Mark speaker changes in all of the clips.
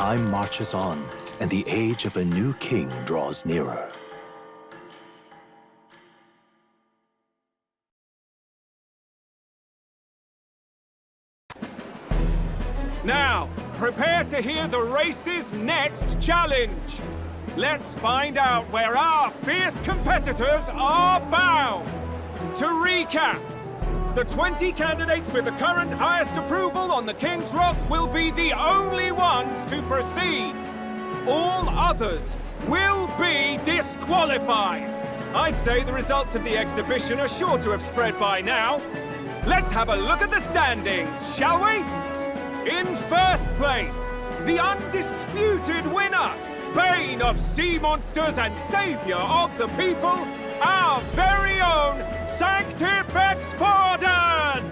Speaker 1: Time marches on, and the age of a new king draws nearer.
Speaker 2: Now, prepare to hear the race's next challenge. Let's find out where our fierce competitors are bound. To recap, the 20 candidates with the current highest approval on the King's Rock will be the only ones to proceed. All others will be disqualified. I'd say the results of the exhibition are sure to have spread by now. Let's have a look at the standings, shall we? In first place, the undisputed winner, bane of sea monsters and savior of the people, our very own Sanctifex Pardon!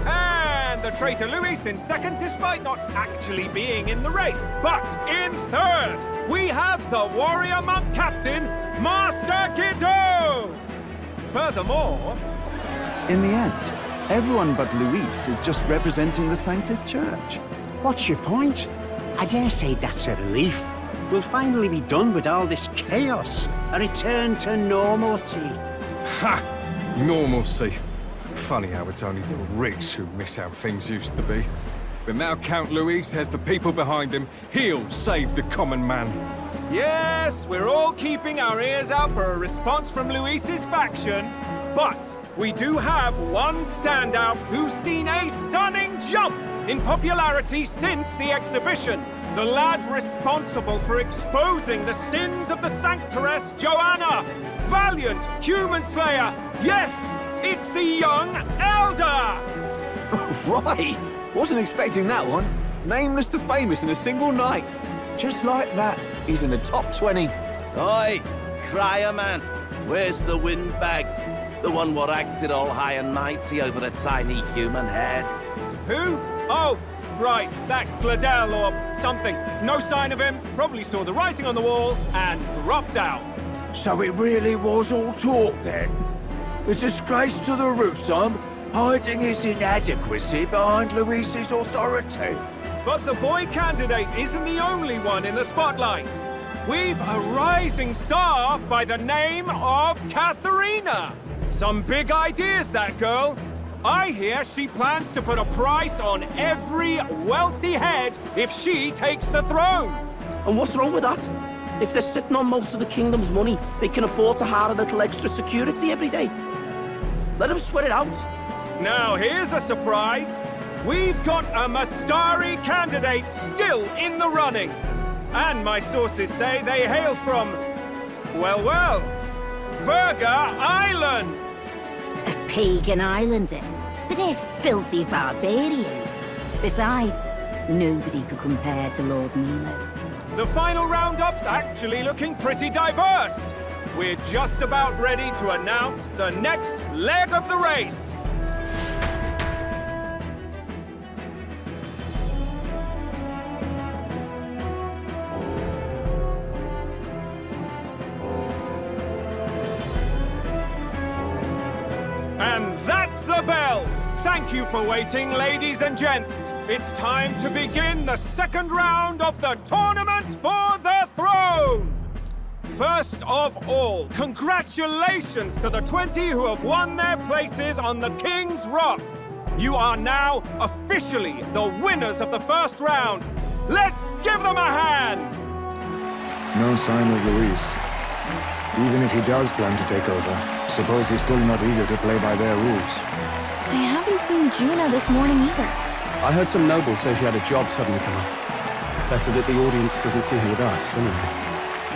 Speaker 2: And the traitor Luis in second, despite not actually being in the race. But in third, we have the warrior monk captain, Master Guido! Furthermore...
Speaker 3: In the end, everyone but Luis is just representing the Sanctus Church.
Speaker 4: What's your point? I dare say that's a relief. We'll finally be done with all this chaos. A return to normalcy.
Speaker 5: Ha! Normalcy. Funny how it's only the rich who miss how things used to be. But now Count Luis has the people behind him. He'll save the common man.
Speaker 2: Yes, we're all keeping our ears out for a response from Luis's faction. But we do have one standout who's seen a stunning jump in popularity since the exhibition. The lad responsible for exposing the sins of the Sanctoress Joanna. Valiant human slayer. Yes, it's the young Elder.
Speaker 6: Right! Wasn't expecting that one. Nameless to famous in a single night. Just like that, he's in the top 20.
Speaker 7: Oi, crier man, where's the windbag? The one what acted all high and mighty over a tiny human head.
Speaker 2: Who? Oh, right, that Gladel or something. No sign of him, probably saw the writing on the wall and dropped out.
Speaker 6: So it really was all talk then? A disgrace to the Rusum, hiding his inadequacy behind Luis's authority.
Speaker 2: But the boy candidate isn't the only one in the spotlight. We've a rising star by the name of Katharina. Some big ideas, that girl. I hear she plans to put a price on every wealthy head if she takes the throne.
Speaker 8: And what's wrong with that? If they're sitting on most of the kingdom's money, they can afford to hire a little extra security every day. Let them sweat it out.
Speaker 2: Now here's a surprise. We've got a Mastari candidate still in the running. And my sources say they hail from, well, Verga Island.
Speaker 9: A pagan island, eh? But they're filthy barbarians. Besides, nobody could compare to Lord Milo.
Speaker 2: The final roundup's actually looking pretty diverse. We're just about ready to announce the next leg of the race. And that's the bell! Thank you for waiting, ladies and gents. It's time to begin the second round of the tournament for the throne! First of all, congratulations to the 20 who have won their places on the King's Rock. You are now officially the winners of the first round. Let's give them a hand!
Speaker 10: No sign of Luis. Even if he does plan to take over, suppose he's still not eager to play by their rules.
Speaker 9: I haven't seen Juno this morning either.
Speaker 11: I heard some nobles say she had a job suddenly come up. Better that the audience doesn't see her with us, anyway.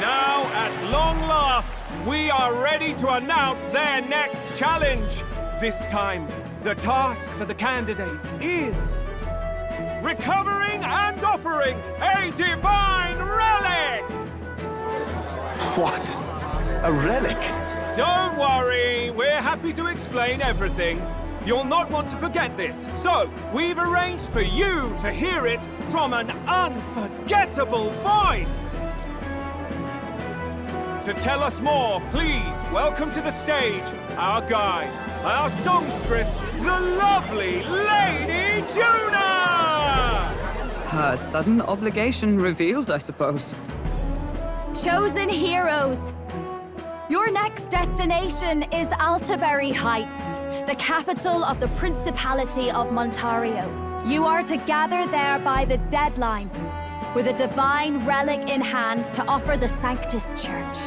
Speaker 2: Now, at long last, we are ready to announce their next challenge. This time, the task for the candidates is... recovering and offering a divine relic!
Speaker 6: What? A relic?
Speaker 2: Don't worry, we're happy to explain everything. You'll not want to forget this, so we've arranged for you to hear it from an unforgettable voice. To tell us more, please welcome to the stage our guide, our songstress, the lovely Lady Juna!
Speaker 12: A sudden obligation revealed, I suppose.
Speaker 13: Chosen heroes! Your next destination is Altabury Heights, the capital of the Principality of Montario. You are to gather there by the deadline, with a divine relic in hand to offer the Sanctus Church.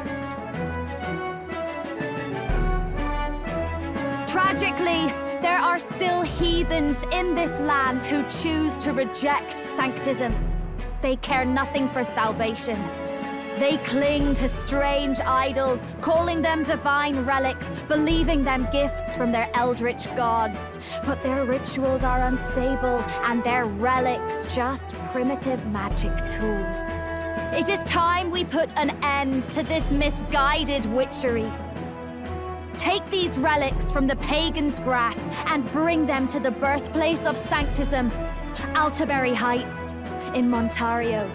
Speaker 13: Tragically, there are still heathens in this land who choose to reject sanctism. They care nothing for salvation. They cling to strange idols, calling them divine relics, believing them gifts from their eldritch gods. But their rituals are unstable, and their relics just primitive magic tools. It is time we put an end to this misguided witchery. Take these relics from the pagan's grasp and bring them to the birthplace of sanctism, Altabury Heights, in Montario.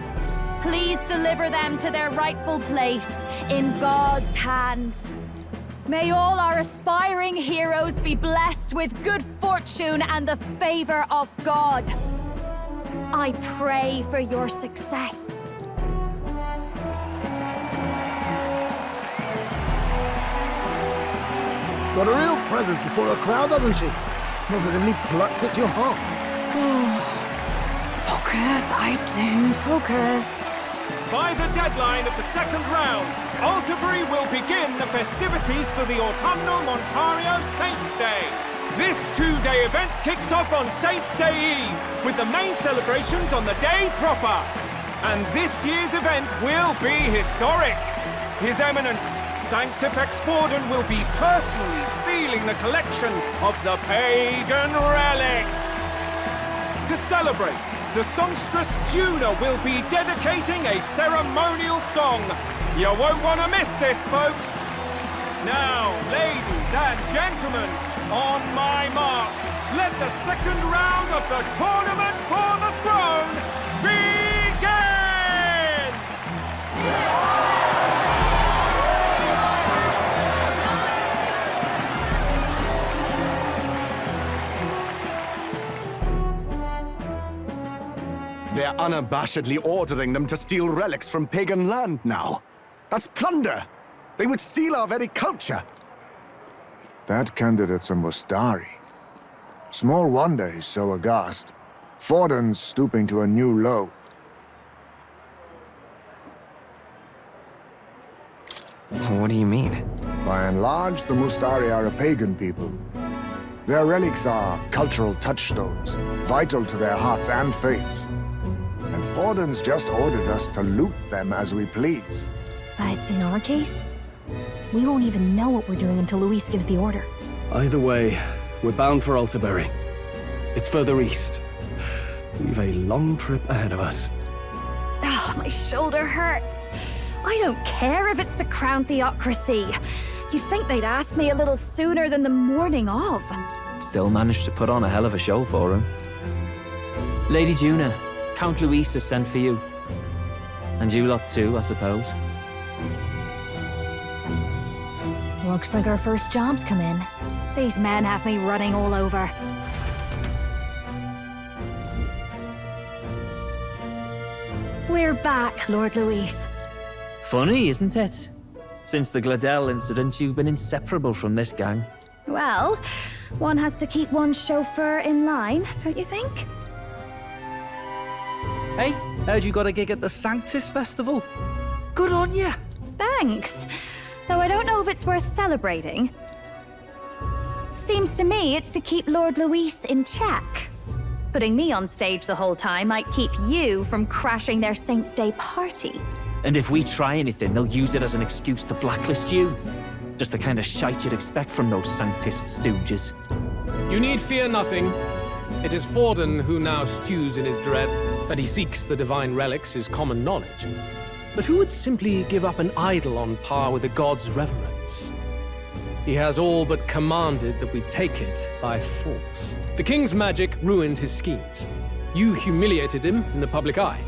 Speaker 13: Please deliver them to their rightful place in God's hands. May all our aspiring heroes be blessed with good fortune and the favor of God. I pray for your success.
Speaker 14: Got a real presence before a crowd, doesn't she? Positively plucks at your heart.
Speaker 12: Focus, Iceland, focus.
Speaker 2: By the deadline of the second round, Altabury will begin the festivities for the autumnal Montario Saints' Day. This two-day event kicks off on Saints' Day Eve, with the main celebrations on the day proper. And this year's event will be historic. His Eminence, Sanctifex Forden, will be personally sealing the collection of the pagan relics. To celebrate, the songstress Juna will be dedicating a ceremonial song. You won't want to miss this, folks. Now, ladies and gentlemen, on my mark, let the second round of the Tournament for the Throne begin!
Speaker 15: They're unabashedly ordering them to steal relics from pagan land now. That's plunder! They would steal our very culture!
Speaker 10: That candidate's a Mustari. Small wonder he's so aghast. Forden's stooping to a new low.
Speaker 16: What do you mean?
Speaker 10: By and large, the Mustari are a pagan people. Their relics are cultural touchstones, vital to their hearts and faiths. And Forden's just ordered us to loot them as we please.
Speaker 13: But in our case, we won't even know what we're doing until Luis gives the order.
Speaker 11: Either way, we're bound for Altabury. It's further east. We've a long trip ahead of us.
Speaker 13: Oh, my shoulder hurts. I don't care if it's the Crown Theocracy. You'd think they'd ask me a little sooner than the morning of.
Speaker 16: Still managed to put on a hell of a show for him. Lady Juna, Count Luis has sent for you. And you lot too, I suppose.
Speaker 13: Looks like our first job's come in. These men have me running all over. We're back, Lord Luis.
Speaker 16: Funny, isn't it? Since the Gladell incident, you've been inseparable from this gang.
Speaker 13: Well, one has to keep one's chauffeur in line, don't you think?
Speaker 17: Hey, heard you got a gig at the Sanctus Festival? Good on ya!
Speaker 13: Thanks. Though I don't know if it's worth celebrating. Seems to me it's to keep Lord Luis in check. Putting me on stage the whole time might keep you from crashing their Saints' Day party.
Speaker 16: And if we try anything, they'll use it as an excuse to blacklist you. Just the kind of shite you'd expect from those Sanctist stooges.
Speaker 18: You need fear nothing. It is Forden who now stews in his dread. That he seeks the divine relics is common knowledge. But who would simply give up an idol on par with a god's reverence? He has all but commanded that we take it by force. The king's magic ruined his schemes. You humiliated him in the public eye.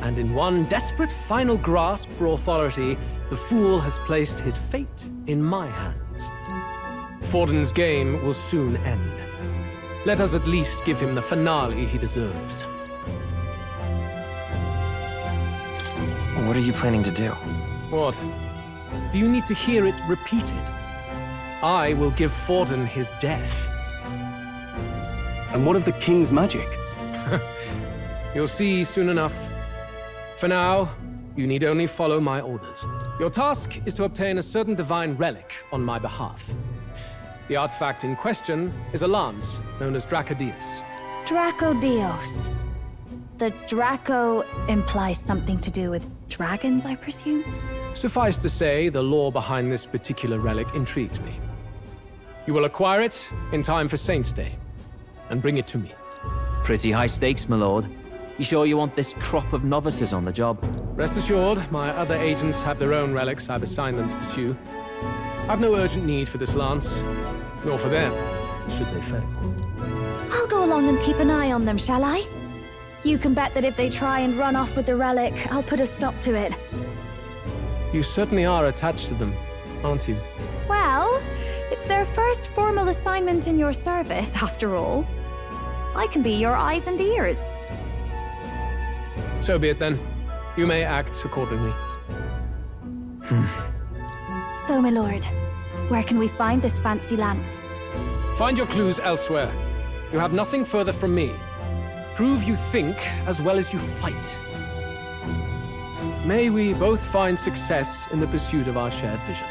Speaker 18: And in one desperate final grasp for authority, the fool has placed his fate in my hands. Forden's game will soon end. Let us at least give him the finale he deserves.
Speaker 16: What are you planning to do?
Speaker 18: What? Do you need to hear it repeated? I will give Forden his death.
Speaker 11: And what of the king's magic?
Speaker 18: You'll see soon enough. For now, you need only follow my orders. Your task is to obtain a certain divine relic on my behalf. The artifact in question is a lance known as Dracodius.
Speaker 13: Dracodios. The Draco implies something to do with dragons, I presume?
Speaker 18: Suffice to say, the lore behind this particular relic intrigues me. You will acquire it in time for Saint's Day, and bring it to me.
Speaker 16: Pretty high stakes, my lord. You sure you want this crop of novices on the job?
Speaker 18: Rest assured, my other agents have their own relics I've assigned them to pursue. I've no urgent need for this lance, nor for them, should they fail.
Speaker 13: I'll go along and keep an eye on them, shall I? You can bet that if they try and run off with the relic, I'll put a stop to it.
Speaker 18: You certainly are attached to them, aren't you?
Speaker 13: Well, it's their first formal assignment in your service, after all. I can be your eyes and ears.
Speaker 18: So be it then. You may act accordingly.
Speaker 13: So, my lord, where can we find this fancy lance?
Speaker 18: Find your clues elsewhere. You have nothing further from me. Prove you think as well as you fight. May we both find success in the pursuit of our shared vision.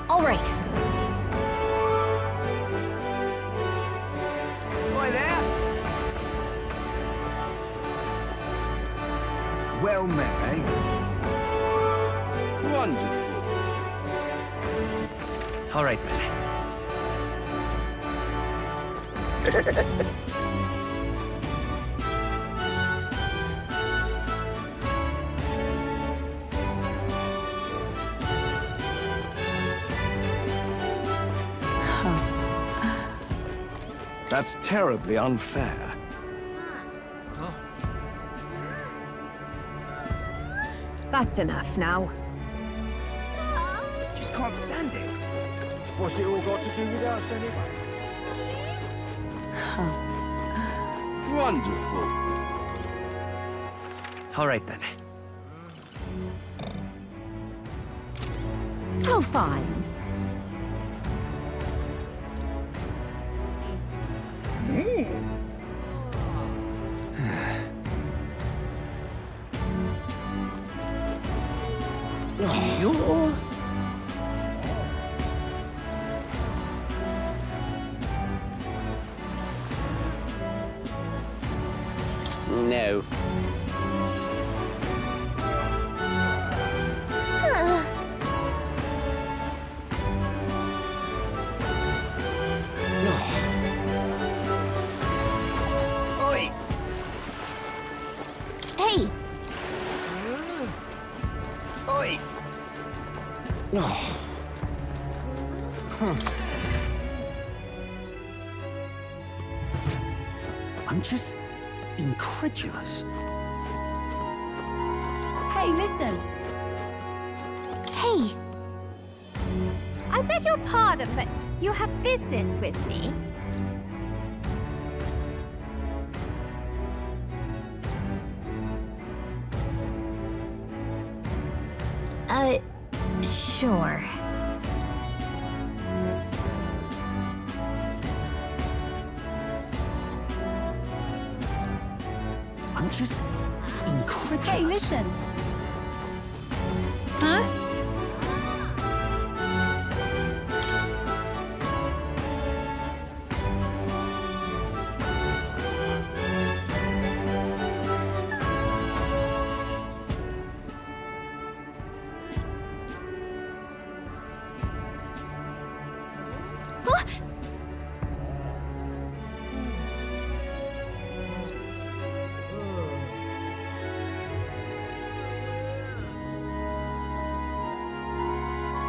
Speaker 13: All right.
Speaker 6: Hi there. Well met, eh? Wonderful.
Speaker 16: All right, then.
Speaker 11: That's terribly unfair.
Speaker 12: That's enough now.
Speaker 6: Just can't stand it. What's it all got to do with us anyway? Wonderful.
Speaker 16: All right, then.
Speaker 13: Oh, fine.
Speaker 6: Sure.
Speaker 7: No.
Speaker 6: Oi.
Speaker 13: Hey!
Speaker 6: Oi.
Speaker 4: I'm just incredulous.
Speaker 13: Hey, listen. Hey!
Speaker 19: I beg your pardon, but you have business with me?
Speaker 9: Sure.
Speaker 4: I'm just incredulous.
Speaker 13: Hey, listen. Huh?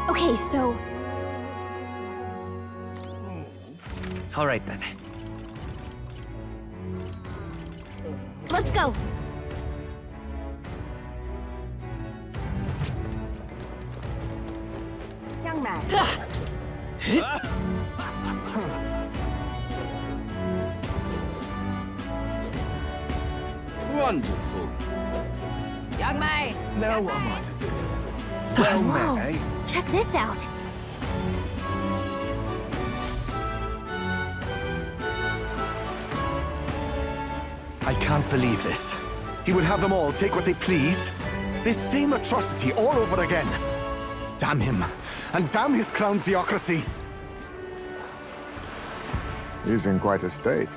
Speaker 13: Okay, so...
Speaker 16: All right, then.
Speaker 13: let's go!
Speaker 19: Young man,
Speaker 7: Wonderful.
Speaker 13: Young man!
Speaker 6: Now what am I to do? Well
Speaker 13: Whoa.
Speaker 6: met, eh?
Speaker 13: Check this out.
Speaker 15: I can't believe this. He would have them all take what they please. This same atrocity all over again. Damn him, and damn his crown theocracy.
Speaker 10: He's in quite a state.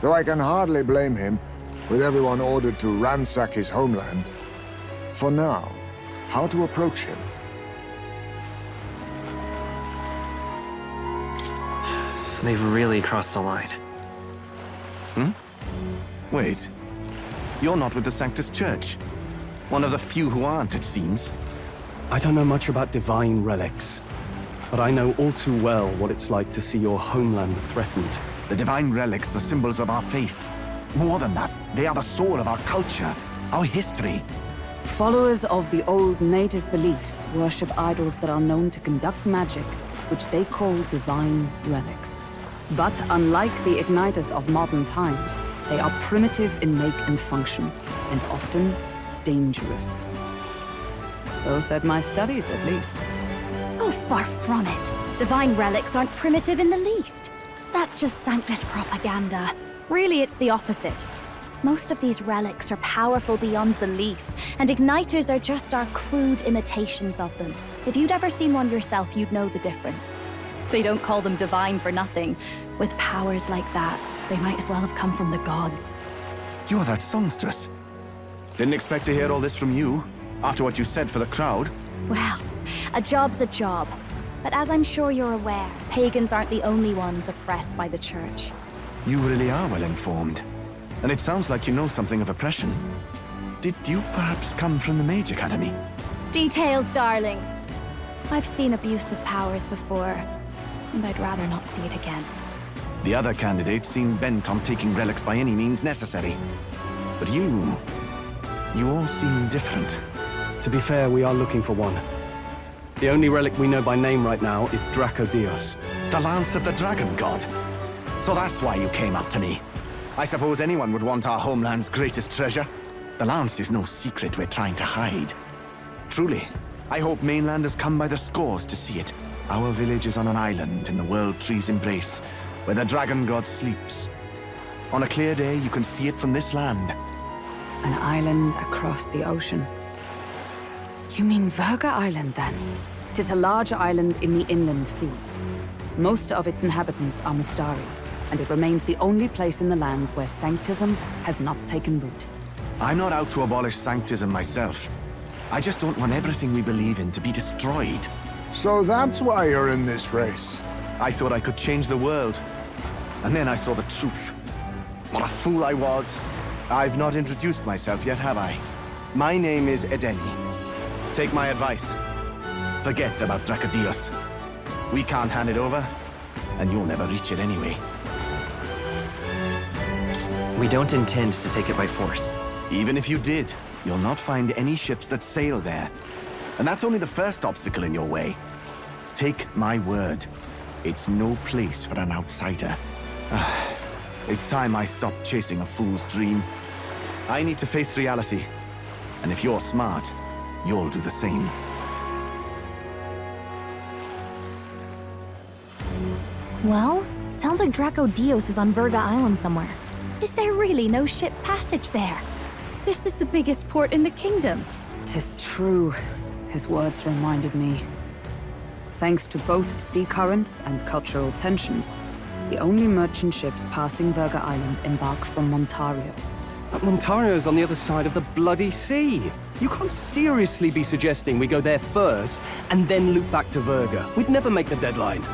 Speaker 10: Though I can hardly blame him, with everyone ordered to ransack his homeland. For now, how to approach him?
Speaker 11: They've really crossed a line.
Speaker 15: Wait. You're not with the Sanctus Church. One of the few who aren't, it seems.
Speaker 11: I don't know much about divine relics, but I know all too well what it's like to see your homeland threatened.
Speaker 15: The divine relics are symbols of our faith. More than that, they are the soul of our culture, our history.
Speaker 20: Followers of the old native beliefs worship idols that are known to conduct magic, which they call divine relics. But unlike the igniters of modern times, they are primitive in make and function, and often dangerous. So said my studies, at least.
Speaker 13: Oh, far from it. Divine relics aren't primitive in the least. That's just Sanctus propaganda. Really, it's the opposite. Most of these relics are powerful beyond belief, and igniters are just our crude imitations of them. If you'd ever seen one yourself, you'd know the difference. They don't call them divine for nothing. With powers like that, they might as well have come from the gods.
Speaker 15: You're that songstress. Didn't expect to hear all this from you, after what you said for the crowd.
Speaker 13: Well, a job's a job. But as I'm sure you're aware, pagans aren't the only ones oppressed by the church.
Speaker 15: You really are well informed. And it sounds like you know something of oppression. Did you perhaps come from the Mage Academy?
Speaker 13: Details, darling. I've seen abuse of powers before, and I'd rather not see it again.
Speaker 15: The other candidates seem bent on taking relics by any means necessary. But you all seem different.
Speaker 11: To be fair, we are looking for one. The only relic we know by name right now is Draco Dios.
Speaker 15: The Lance of the Dragon God. So that's why you came up to me. I suppose anyone would want our homeland's greatest treasure. The Lance is no secret we're trying to hide. Truly, I hope mainlanders come by the scores to see it. Our village is on an island in the World Tree's embrace, where the Dragon God sleeps. On a clear day, you can see it from this land.
Speaker 20: An island across the ocean. You mean Verga Island, then? It is a large island in the inland sea. Most of its inhabitants are Mustari, and it remains the only place in the land where Sanctism has not taken root.
Speaker 15: I'm not out to abolish Sanctism myself. I just don't want everything we believe in to be destroyed.
Speaker 10: So that's why you're in this race.
Speaker 15: I thought I could change the world. And then I saw the truth. What a fool I was. I've not introduced myself yet, have I? My name is Edeni. Take my advice. Forget about Dracodios. We can't hand it over, and you'll never reach it anyway.
Speaker 16: We don't intend to take it by force.
Speaker 15: Even if you did, you'll not find any ships that sail there. And that's only the first obstacle in your way. Take my word. It's no place for an outsider. It's time I stopped chasing a fool's dream. I need to face reality. And if you're smart, you'll do the same.
Speaker 13: Well, sounds like Draco Dios is on Verga Island somewhere. Is there really no ship passage there? This is the biggest port in the kingdom.
Speaker 20: 'Tis true. His words reminded me. Thanks to both sea currents and cultural tensions, the only merchant ships passing Verga Island embark from Montario.
Speaker 11: But Montario's on the other side of the bloody sea. You can't seriously be suggesting we go there first and then loop back to Verga. We'd never make the deadline.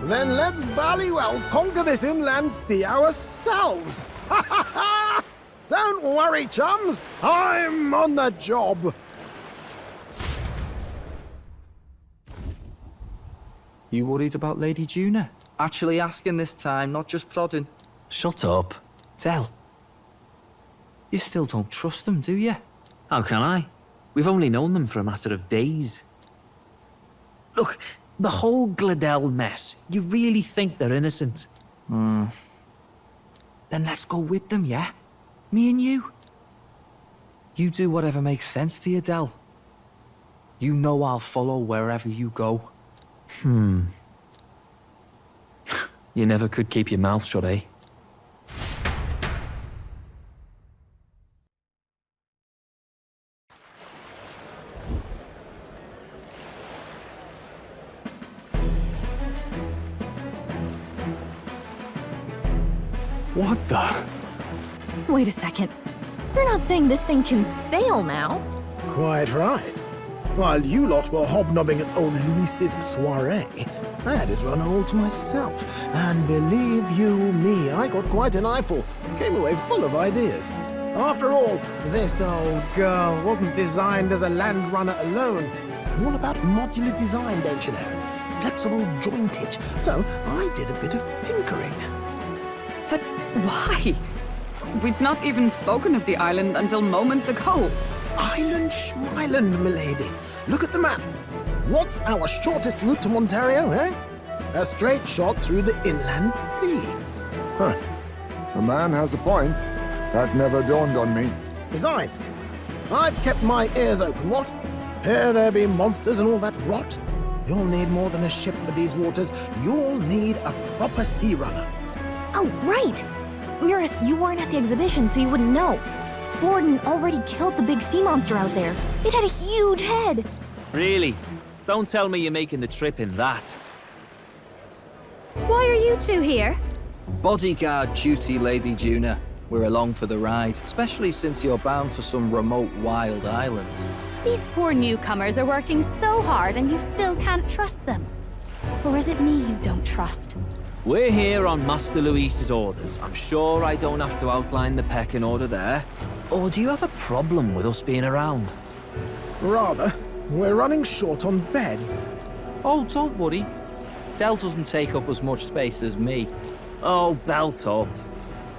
Speaker 14: Then let's bally well conquer this inland sea ourselves! Ha ha ha! Don't worry, chums! I'm on the job!
Speaker 17: You worried about Lady Juna? Actually asking this time, not just prodding.
Speaker 16: Shut up.
Speaker 17: Tell. You still don't trust them, do you?
Speaker 16: How can I? We've only known them for a matter of days. Look, The whole Gladel mess, you really think they're innocent?
Speaker 17: Then let's go with them, yeah? Me and you. You do whatever makes sense to you, Del. You know I'll follow wherever you go.
Speaker 16: You never could keep your mouth shut, eh?
Speaker 11: What the?
Speaker 13: Wait a second. You're not saying this thing can sail now?
Speaker 14: Quite right. While you lot were hobnobbing at old Luis's soiree, I had his run all to myself. And believe you me, I got quite an eyeful. Came away full of ideas. After all, this old girl wasn't designed as a land runner alone. All about modular design, don't you know? Flexible jointage. So I did a bit of tinkering.
Speaker 20: But why? We'd not even spoken of the island until moments ago.
Speaker 14: Island Schmyland, milady. Look at the map. What's our shortest route to Ontario, eh? A straight shot through the inland sea.
Speaker 10: Huh. The man has a point. That never dawned on me.
Speaker 14: Besides, I've kept my ears open, what? Here there be monsters and all that rot. You'll need more than a ship for these waters. You'll need a proper sea runner.
Speaker 13: Oh, right! Muris, you weren't at the exhibition, so you wouldn't know. Forden already killed the big sea monster out there. It had a huge head.
Speaker 16: Really? Don't tell me you're making the trip in that.
Speaker 13: Why are you two here?
Speaker 17: Bodyguard duty, Lady Juna. We're along for the ride, especially since you're bound for some remote wild island.
Speaker 13: These poor newcomers are working so hard and you still can't trust them. Or is it me you don't trust?
Speaker 16: We're here on Master Luis's orders. I'm sure I don't have to outline the pecking order there. Or do you have a problem with us being around?
Speaker 14: Rather. We're running short on beds.
Speaker 17: Oh, don't worry. Del doesn't take up as much space as me.
Speaker 16: Oh, belt up.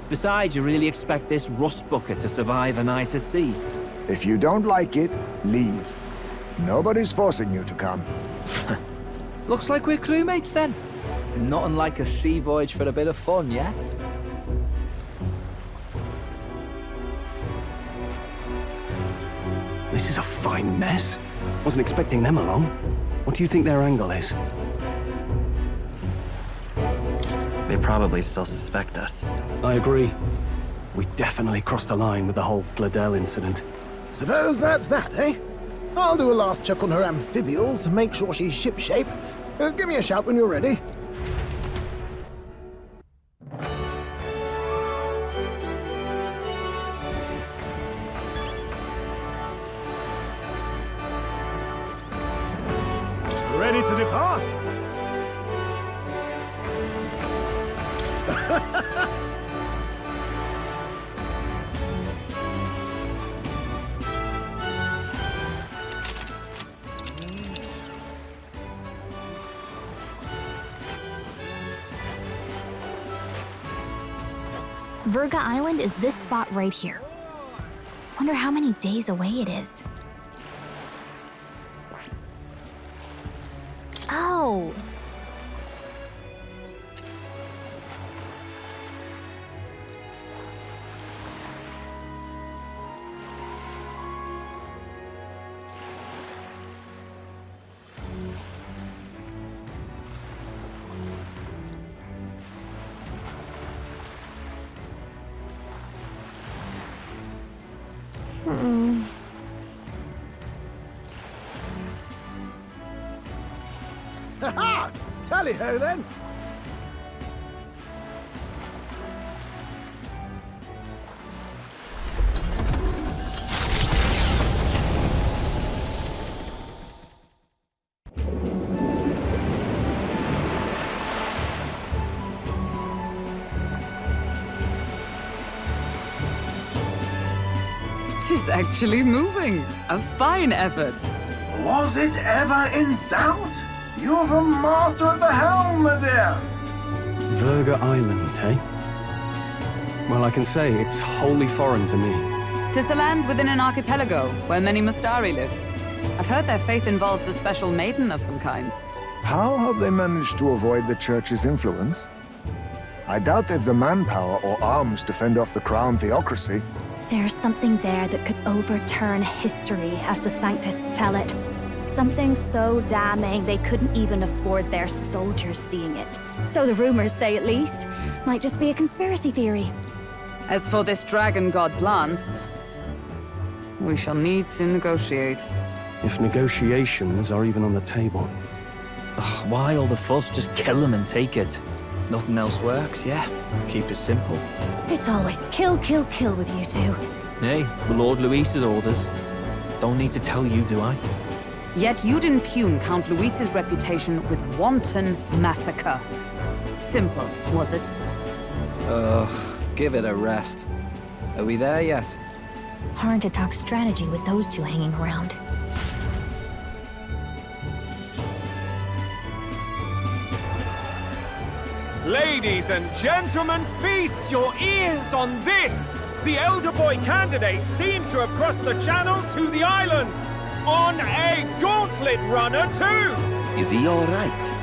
Speaker 16: Besides, you really expect this rust bucket to survive a night at sea?
Speaker 10: If you don't like it, leave. Nobody's forcing you to come.
Speaker 17: Looks like we're crewmates then. Nothing like a sea voyage for a bit of fun, yeah?
Speaker 11: This is a fine mess. Wasn't expecting them along. What do you think their angle is?
Speaker 21: They probably still suspect us.
Speaker 11: I agree. We definitely crossed a line with the whole Gladel incident.
Speaker 14: Suppose that's that, eh? I'll do a last check on her amphibials, make sure she's shipshape. Give me a shout when you're ready. Ready to depart?
Speaker 13: Verga Island is this spot right here. Wonder how many days away it is. Oh.
Speaker 14: Ha-ha! Tally-ho, then!
Speaker 20: Tis actually moving. A fine effort.
Speaker 14: Was it ever in doubt? You're the master at the helm, my dear!
Speaker 11: Verga Island, eh? Well, I can say it's wholly foreign to me.
Speaker 20: 'Tis a land within an archipelago where many Mustari live. I've heard their faith involves a special maiden of some kind.
Speaker 10: How have they managed to avoid the Church's influence? I doubt they've the manpower or arms to fend off the crown theocracy.
Speaker 13: There's something there that could overturn history, as the Sanctists tell it. Something so damning they couldn't even afford their soldiers seeing it. So the rumors say, at least. Might just be a conspiracy theory.
Speaker 20: As for this dragon god's lance, we shall need to negotiate.
Speaker 11: If negotiations are even on the table.
Speaker 16: Ugh, why all the fuss? Just kill them and take it.
Speaker 17: Nothing else works, yeah? Keep it simple.
Speaker 13: It's always kill, kill, kill with you two.
Speaker 16: Hey, Lord Luis's orders. Don't need to tell you, do I?
Speaker 20: Yet you'd impugn Count Luis's reputation with wanton massacre. Simple, was it?
Speaker 17: Ugh, give it a rest. Are we there yet?
Speaker 13: Hard to talk strategy with those two hanging around.
Speaker 2: Ladies and gentlemen, feast your ears on this! The elder boy candidate seems to have crossed the channel to the island! On a gauntlet runner, too!
Speaker 1: Is he alright?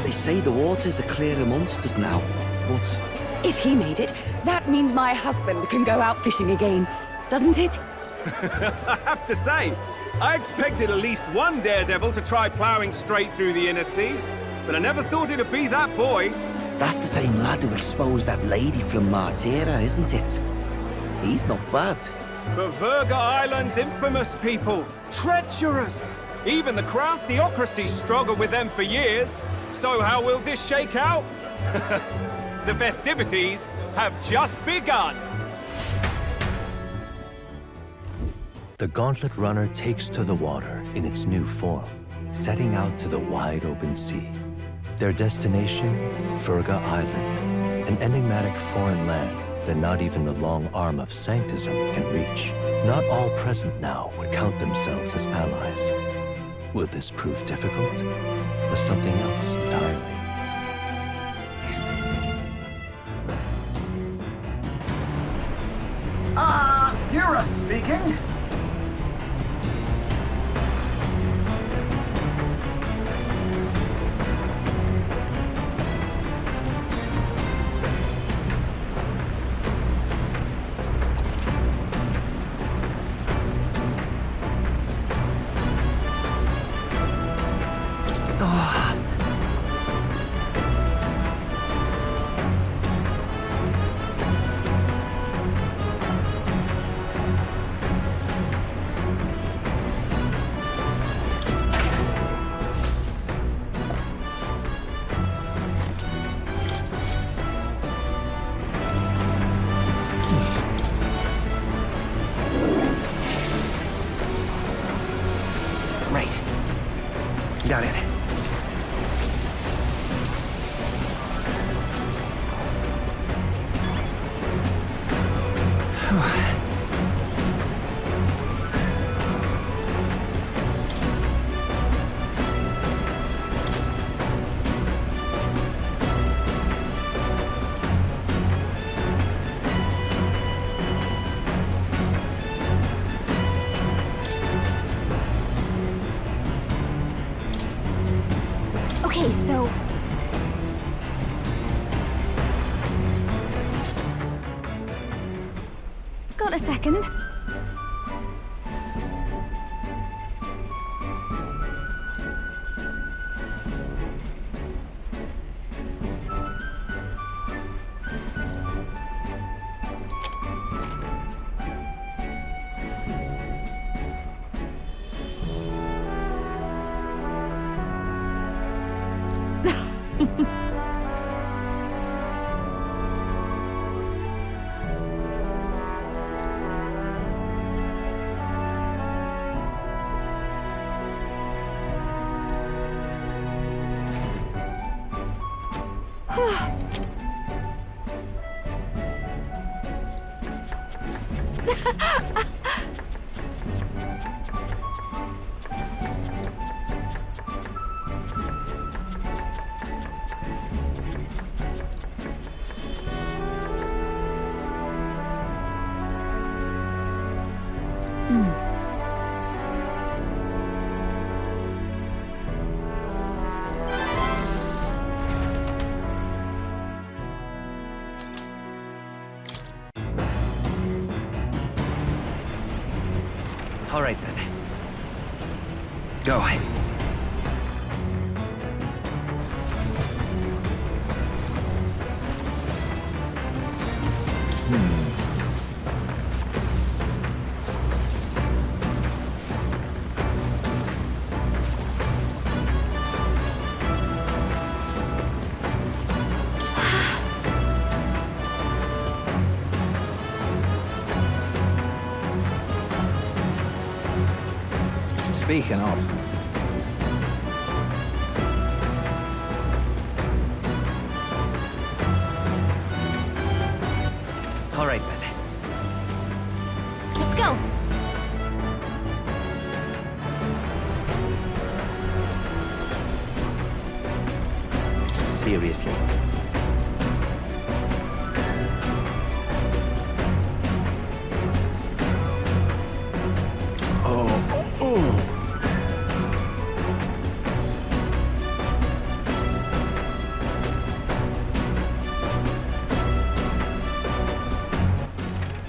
Speaker 1: They say the waters are clear amongst us now, but...
Speaker 20: If he made it, that means my husband can go out fishing again, doesn't it?
Speaker 2: I have to say, I expected at least one daredevil to try plowing straight through the inner sea, but I never thought it'd be that boy.
Speaker 1: That's the same lad who exposed that lady from Martira, isn't it? He's not bad.
Speaker 2: But Verga Island's infamous people. Treacherous! Even the Crown Theocracy struggled with them for years. So how will this shake out? The festivities have just begun.
Speaker 22: The Gauntlet Runner takes to the water in its new form, setting out to the wide open sea. Their destination, Verga Island, an enigmatic foreign land that not even the long arm of Sanctism can reach. Not all present now would count themselves as allies. Will this prove difficult, or something else entirely?
Speaker 23: Yura speaking.
Speaker 1: Got it.
Speaker 13: Okay, so... Got a second?
Speaker 21: All right then. Go.
Speaker 17: Speaking of,
Speaker 21: All right then.
Speaker 13: Let's go.
Speaker 21: Seriously.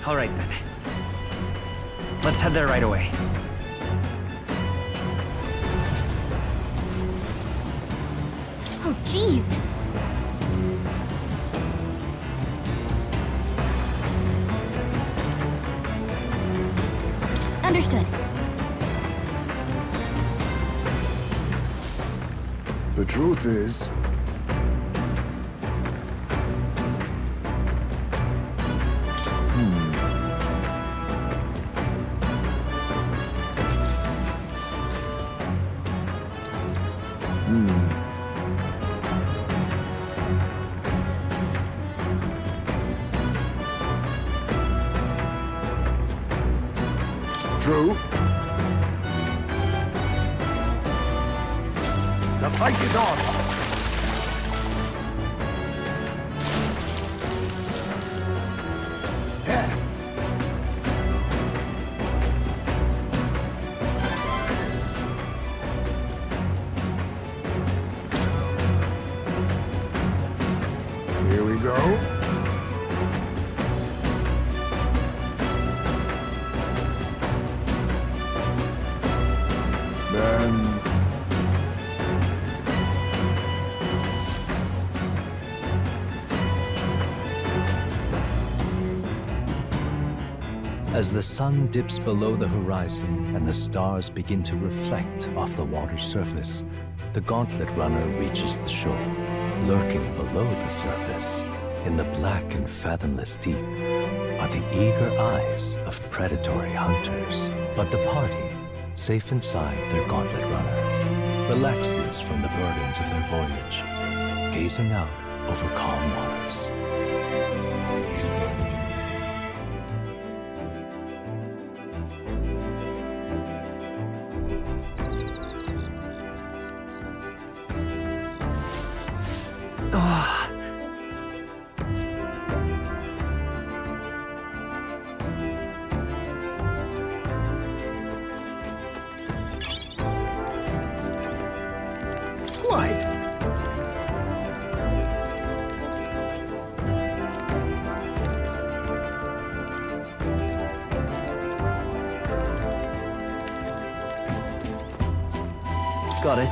Speaker 21: All right then. Let's head there right away.
Speaker 13: Oh, jeez. Understood.
Speaker 10: The truth is, true. The fight is on. There. Here we go. Then
Speaker 22: As the sun dips below the horizon and the stars begin to reflect off the water's surface, the Gauntlet Runner reaches the shore. Lurking below the surface, in the black and fathomless deep, are the eager eyes of predatory hunters. But the party, safe inside their Gauntlet Runner, relaxes from the burdens of their voyage, gazing out over calm waters.
Speaker 14: Quite.
Speaker 21: Got it.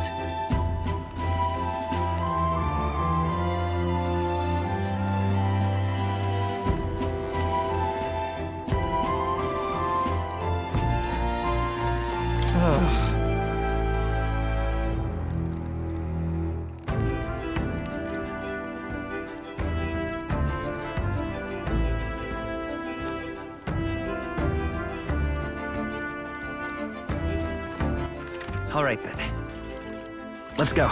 Speaker 21: All right then. Let's go.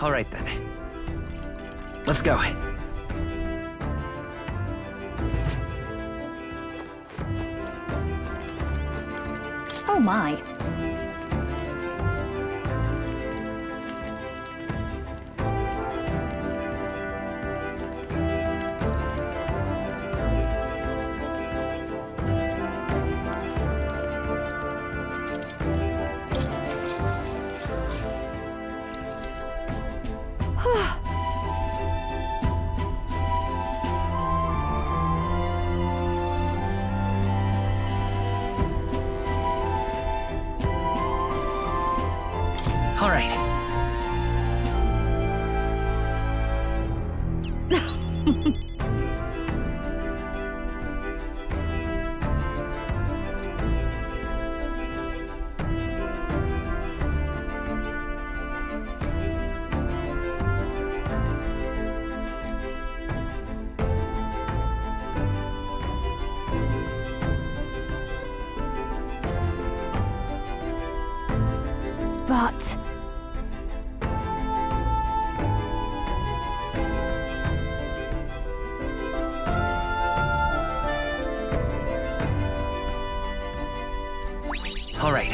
Speaker 21: All right then. Let's go.
Speaker 13: Oh my. But...
Speaker 21: All right,